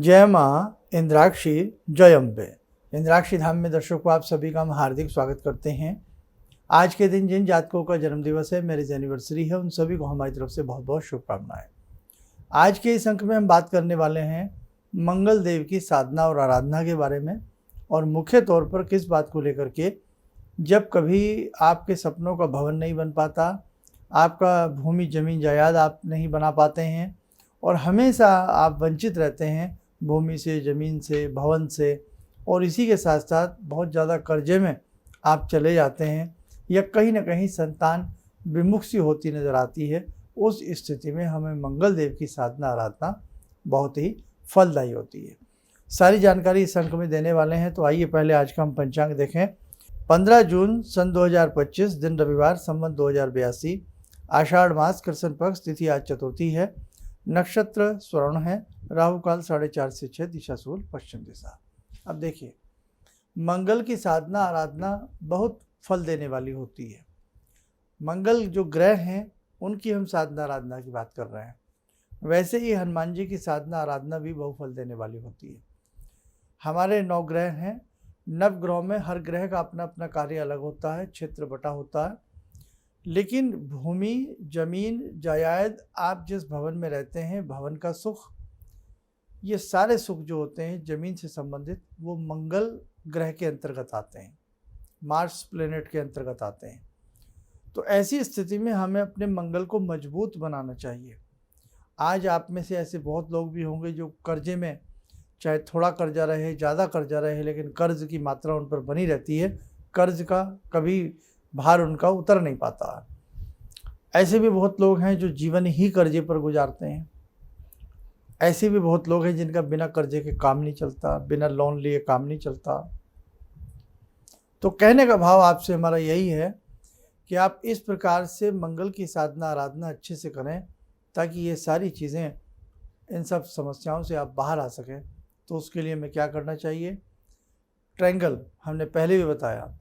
जय माँ इंद्राक्षी जय अम्बे। इंद्राक्षी धाम में दर्शकों आप सभी का हम हार्दिक स्वागत करते हैं। आज के दिन जिन जातकों का जन्मदिवस है, मैरिज एनिवर्सरी है, उन सभी को हमारी तरफ से बहुत बहुत शुभकामनाएं। आज के इस अंक में हम बात करने वाले हैं मंगल देव की साधना और आराधना के बारे में, और मुख्य तौर पर किस बात को लेकर के, जब कभी आपके सपनों का भवन नहीं बन पाता, आपका भूमि जमीन जायदाद आप नहीं बना पाते हैं और हमेशा आप वंचित रहते हैं भूमि से, ज़मीन से, भवन से, और इसी के साथ साथ बहुत ज़्यादा कर्जे में आप चले जाते हैं या कहीं ना कहीं संतान विमुख सी होती नज़र आती है। उस स्थिति में हमें मंगल देव की साधना आराधना बहुत ही फलदायी होती है। सारी जानकारी इस अंक में देने वाले हैं, तो आइए पहले आज का हम पंचांग देखें। 15 जून सन 2025, दिन रविवार, संवत 2082, आषाढ़ मास, कृष्ण पक्ष, तिथि आज चतुर्थी है, नक्षत्र स्वर्ण है, राहु काल 4:30 से 6, दिशा सूर्य पश्चिम दिशा। अब देखिए, मंगल की साधना आराधना बहुत फल देने वाली होती है। मंगल जो ग्रह हैं उनकी हम साधना आराधना की बात कर रहे हैं। वैसे ही हनुमान जी की साधना आराधना भी बहुत फल देने वाली होती है। हमारे 9 ग्रह हैं। नवग्रहों में हर ग्रह का अपना अपना कार्य अलग होता है, क्षेत्र बटा होता है, लेकिन भूमि, जमीन, जायदाद, आप जिस भवन में रहते हैं, भवन का सुख, ये सारे सुख जो होते हैं ज़मीन से संबंधित, वो मंगल ग्रह के अंतर्गत आते हैं, मार्स प्लेनेट के अंतर्गत आते हैं। तो ऐसी स्थिति में हमें अपने मंगल को मजबूत बनाना चाहिए। आज आप में से ऐसे बहुत लोग भी होंगे जो कर्जे में, चाहे थोड़ा कर्जा रहे, ज़्यादा कर्जा रहे, लेकिन कर्ज की मात्रा उन पर बनी रहती है, कर्ज का कभी भार उनका उतर नहीं पाता। ऐसे भी बहुत लोग हैं जो जीवन ही कर्जे पर गुजारते हैं। ऐसे भी बहुत लोग हैं जिनका बिना कर्जे के काम नहीं चलता, बिना लोन लिए काम नहीं चलता। तो कहने का भाव आपसे हमारा यही है कि आप इस प्रकार से मंगल की साधना आराधना अच्छे से करें, ताकि ये सारी चीज़ें, इन सब समस्याओं से आप बाहर आ सकें। तो उसके लिए हमें क्या करना चाहिए? ट्रायंगल, हमने पहले भी बताया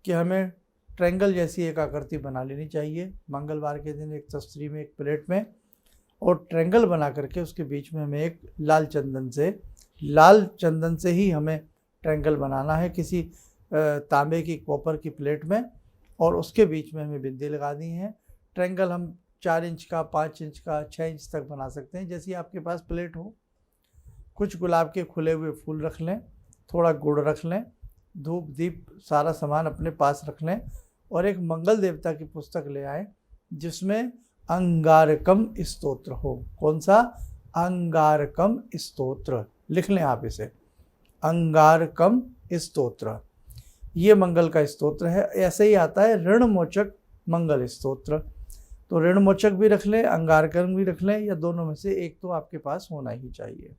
कि हमें ट्रायंगल जैसी एक आकृति बना लेनी चाहिए मंगलवार के दिन, एक तस्तरी में, एक प्लेट में, और ट्रायंगल बना करके उसके बीच में हमें एक लाल चंदन से ही हमें ट्रायंगल बनाना है, किसी तांबे की, कॉपर की प्लेट में, और उसके बीच में हमें बिंदी लगा दी है। ट्रायंगल हम 4 इंच का, 5 इंच का, 6 इंच तक बना सकते हैं, जैसी आपके पास प्लेट हो। कुछ गुलाब के खुले हुए फूल रख लें, थोड़ा गुड़ रख लें, धूप दीप सारा सामान अपने पास रख लें, और एक मंगल देवता की पुस्तक ले आए जिसमें अंगारकम स्तोत्र हो। कौन सा? अंगारकम स्तोत्र। लिख लें आप इसे, अंगारकम स्तोत्र। ये मंगल का स्तोत्र है। ऐसे ही आता है ऋणमोचक मंगल स्तोत्र। तो ऋणमोचक भी रख लें, अंगारकम भी रख लें, या दोनों में से एक तो आपके पास होना ही चाहिए।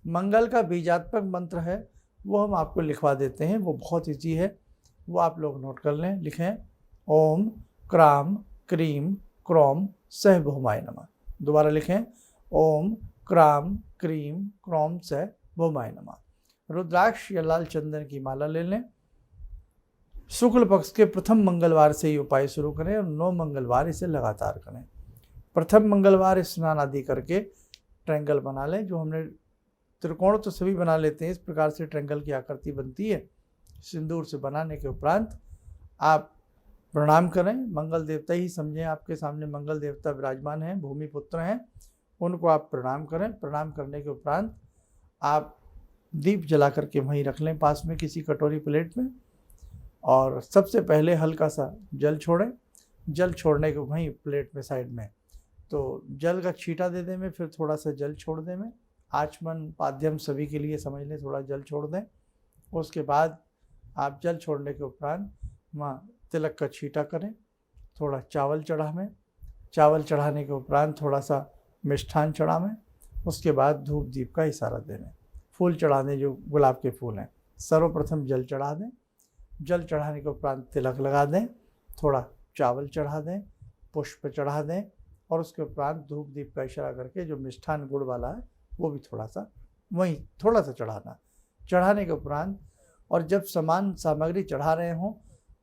मंगल का बीजात्मक मंत्र है, वो हम आपको लिखवा देते हैं, वो बहुत ईजी है, वो आप लोग नोट कर लें। लिखें, ओम क्राम क्रीम क्रोम सह भौमाय नमः। दोबारा लिखें, ओम क्राम क्रीम क्रोम सह भौमाय नमः। रुद्राक्ष या लाल चंदन की माला ले लें। शुक्ल पक्ष के प्रथम मंगलवार से ये उपाय शुरू करें और 9 मंगलवार इसे लगातार करें। प्रथम मंगलवार स्नान आदि करके ट्रायंगल बना लें। जो हमने त्रिकोण तो सभी बना लेते हैं, इस प्रकार से ट्रायंगल की आकृति बनती है। सिंदूर से बनाने के उपरांत आप प्रणाम करें। मंगल देवता ही समझें, आपके सामने मंगल देवता विराजमान हैं, भूमि पुत्र हैं, उनको आप प्रणाम करें। प्रणाम करने के उपरांत आप दीप जला करके वहीं रख लें पास में किसी कटोरी प्लेट में, और सबसे पहले हल्का सा जल छोड़ें। जल छोड़ने के वहीं प्लेट में साइड में तो जल का छींटा दे दें में, फिर थोड़ा सा जल छोड़ दें में, आचमन पाद्यम सभी के लिए समझ लें, थोड़ा जल छोड़ दें। उसके बाद आप जल छोड़ने के उपरांत वहाँ तिलक का छींटा करें, थोड़ा चावल चढ़ावें। चावल चढ़ाने के उपरांत थोड़ा सा मिष्ठान चढ़ावें। उसके बाद धूप दीप का इशारा दें। फूल चढ़ा दें, जो गुलाब के फूल हैं। सर्वप्रथम जल चढ़ा दें। जल चढ़ाने के उपरांत तिलक लगा दें, थोड़ा चावल चढ़ा दें, पुष्प चढ़ा दें, और उसके उपरांत धूप दीप का इशारा करके जो मिष्ठान गुड़ वाला है वो भी थोड़ा सा वहीं थोड़ा सा चढ़ाना। चढ़ाने के उपरांत, और जब सामान सामग्री चढ़ा रहे हों,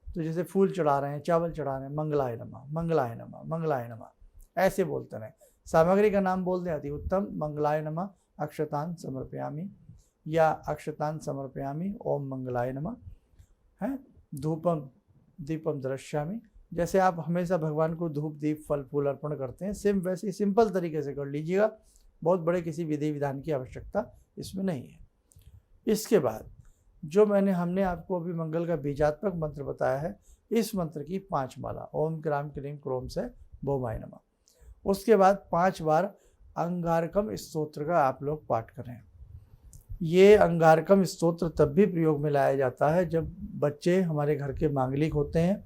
तो जैसे फूल चढ़ा रहे हैं, चावल चढ़ा रहे हैं, मंगलाय नमः मंगलाय नमः मंगलाय नमः ऐसे बोलते रहें। सामग्री का नाम बोल दें, अति उत्तम। मंगलाय नमः अक्षतान समर्पयामि या अक्षतान समर्पयामि ओम मंगलाय नमः है। धूपम दीपम दृश्यामि, जैसे आप हमेशा भगवान को धूप दीप फल फूल अर्पण करते हैं, सेम वैसे ही सिंपल तरीके से कर लीजिएगा। बहुत बड़े किसी विधि विधान की आवश्यकता इसमें नहीं है। इसके बाद जो हमने आपको अभी मंगल का बीजात्मक मंत्र बताया है, इस मंत्र की 5 माला ओम क्राम क्रीम क्रोम से भौमाय नमः। उसके बाद 5 बार अंगारकम स्तोत्र का आप लोग पाठ करें। ये अंगारकम स्तोत्र तब भी प्रयोग में लाया जाता है जब बच्चे हमारे घर के मांगलिक होते हैं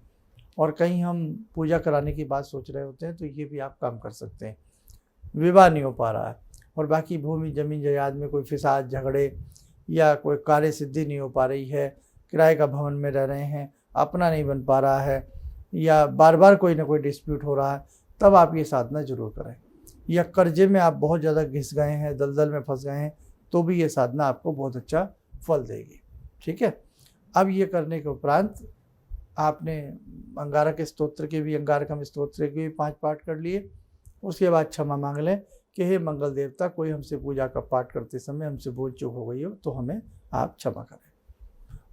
और कहीं हम पूजा कराने की बात सोच रहे होते हैं, तो ये भी आप काम कर सकते हैं। विवाह नहीं हो पा रहा है और बाकी भूमि जमीन जायदाद में कोई फिसाद झगड़े या कोई कार्य सिद्धि नहीं हो पा रही है, किराए का भवन में रह रहे हैं, अपना नहीं बन पा रहा है, या बार बार कोई ना कोई डिस्प्यूट हो रहा है, तब आप ये साधना जरूर करें। या कर्जे में आप बहुत ज़्यादा घिस गए हैं, दलदल में फंस गए हैं, तो भी ये साधना आपको बहुत अच्छा फल देगी। ठीक है। अब ये करने के उपरांत आपने अंगारक स्तोत्र के भी, अंगारकम स्तोत्र के भी 5 पाठ कर लिए। उसके बाद क्षमा मांग लें कि हे मंगल देवता, कोई हमसे पूजा का पाठ करते समय हमसे भूल चूक हो गई हो तो हमें आप क्षमा करें।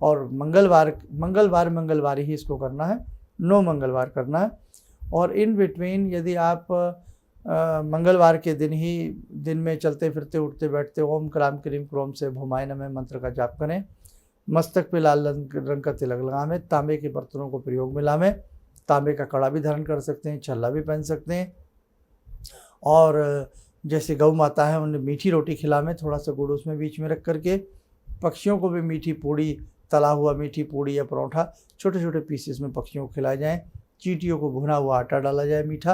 और मंगलवार ही इसको करना है, 9 मंगलवार करना है। और इन बिटवीन यदि आप मंगलवार के दिन में चलते फिरते उठते बैठते ओम क्राम क्रीम क्रोम से भौमाय नमः मंत्र का जाप करें। मस्तक पे लाल रंग का तिलक लगावें, तांबे के बर्तनों को प्रयोग में लावें, तांबे का कड़ा भी धारण कर सकते हैं, छल्ला भी पहन सकते हैं। और जैसे गौ माता है उन्हें मीठी रोटी खिलावें, थोड़ा सा गुड़ उसमें बीच में रख करके। पक्षियों को भी मीठी पूड़ी, तला हुआ मीठी पूड़ी या परोठा छोटे छोटे पीसेस में पक्षियों को खिलाए जाएँ। चींटियों को भुना हुआ आटा डाला जाए मीठा।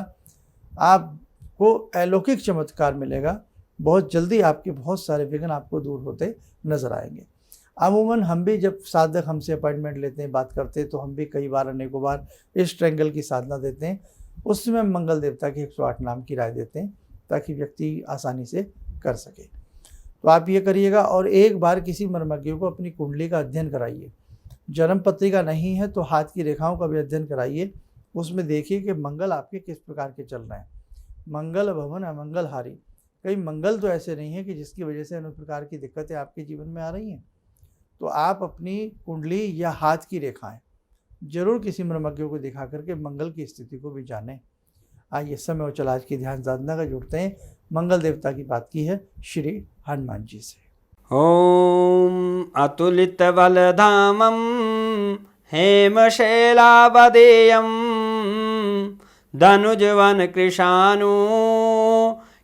आपको अलौकिक चमत्कार मिलेगा, बहुत जल्दी आपके बहुत सारे विघ्न आपको दूर होते नजर आएंगे। अमूमन हम भी जब साधक हमसे अपॉइंटमेंट लेते हैं, बात करते हैं, तो हम भी कई बार अनेकों बार इस ट्रायंगल की साधना देते हैं। उसमें मंगल देवता के 108 नाम की राय देते हैं ताकि व्यक्ति आसानी से कर सके। तो आप ये करिएगा। और एक बार किसी मर्मज्ञ को अपनी कुंडली का अध्ययन कराइए। जन्म पत्रिका नहीं है तो हाथ की रेखाओं का भी अध्ययन कराइए। उसमें देखिए कि मंगल आपके किस प्रकार के चल रहे हैं। मंगल भवन अमंगल हारी, कई मंगल तो ऐसे नहीं है कि जिसकी वजह से अनेक प्रकार की दिक्कतें आपके जीवन में आ रही हैं। तो आप अपनी कुंडली या हाथ की रेखाएं जरूर किसी मर्मज्ञ को दिखा करके मंगल की स्थिति को भी जानें। आइए समय और चल आज की ध्यान साधना का जुड़ते हैं। मंगल देवता की बात की है श्री हनुमान जी से। ओम अतुलित बलधामं हेमशैलावदेयं धनुजवन कृशानु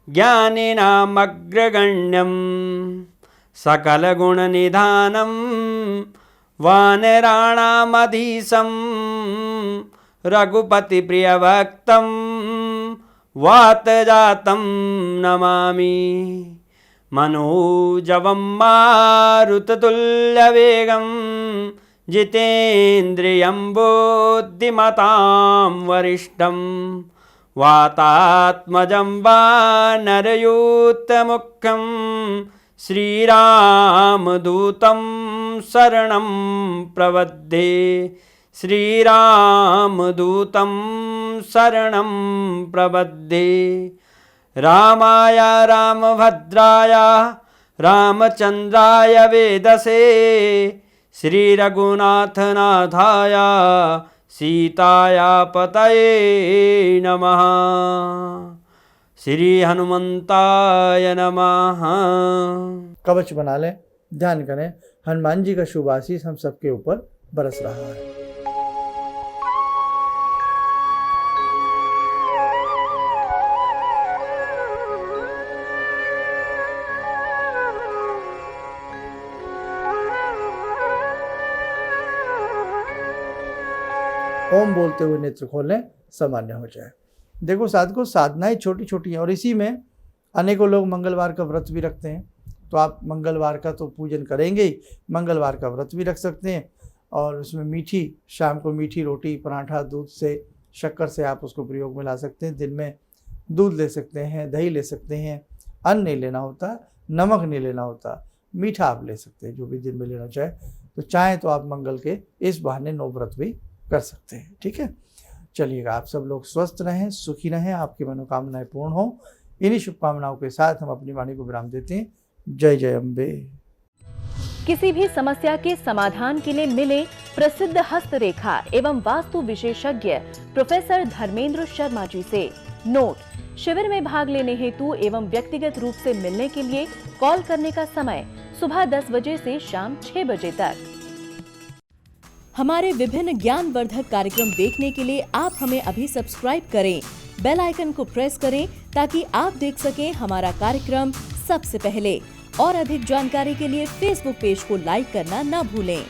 ज्ञानिनामग्रगण्यं सकलगुणनिधानं वानराणामधीशं रघुपतिप्रियभक्तं वातजातं नमामि। मनोजवं मारुततुल्यवेगं जितेन्द्रियं बुद्धिमतां वरिष्ठं वातात्मजं वानरयूथमुख्यं श्रीरामदूतं शरणं प्रपद्ये। श्रीरामदूतं शरणं प्रपद्ये। रामाय रामभद्राय रामचन्द्राय वेदसे श्रीरघुनाथनाथाय सीताया पतये नमः। श्री हनुमंताय नमः। कवच बना लें, ध्यान करें, हनुमान जी का शुभ आशीष हम सबके ऊपर बरस रहा है। ओम बोलते हुए नेत्र खोलें, सामान्य हो जाए। देखो साधकों, साधनाएं छोटी छोटी हैं और इसी में अनेकों लोग मंगलवार का व्रत भी रखते हैं। तो आप मंगलवार का तो पूजन करेंगे ही, मंगलवार का व्रत भी रख सकते हैं। और उसमें मीठी, शाम को मीठी रोटी पराठा दूध से शक्कर से आप उसको प्रयोग में ला सकते हैं। दिन में दूध ले सकते हैं, दही ले सकते हैं, अन्न नहीं लेना होता, नमक नहीं लेना होता, मीठा आप ले सकते हैं जो भी दिन में लेना चाहे। तो चाहें तो आप मंगल के इस बहाने 9 व्रत भी कर सकते हैं। ठीक है, चलिएगा, आप सब लोग स्वस्थ रहें, सुखी रहें, आपकी मनोकामनाएं पूर्ण हों। इन्हीं शुभकामनाओं के साथ हम अपनी वाणी को विराम देते हैं। जय जय अम्बे। किसी भी समस्या के समाधान के लिए मिले प्रसिद्ध हस्तरेखा एवं वास्तु विशेषज्ञ प्रोफेसर धर्मेंद्र शर्मा जी से। नोट: शिविर में भाग लेने हेतु एवं व्यक्तिगत रूप से मिलने के लिए कॉल करने का समय सुबह 10 बजे से शाम 6 बजे तक। हमारे विभिन्न ज्ञानवर्धक कार्यक्रम देखने के लिए आप हमें अभी सब्सक्राइब करें, बेल आइकन को प्रेस करें ताकि आप देख सकें हमारा कार्यक्रम सबसे पहले। और अधिक जानकारी के लिए फेसबुक पेज को लाइक करना न भूलें।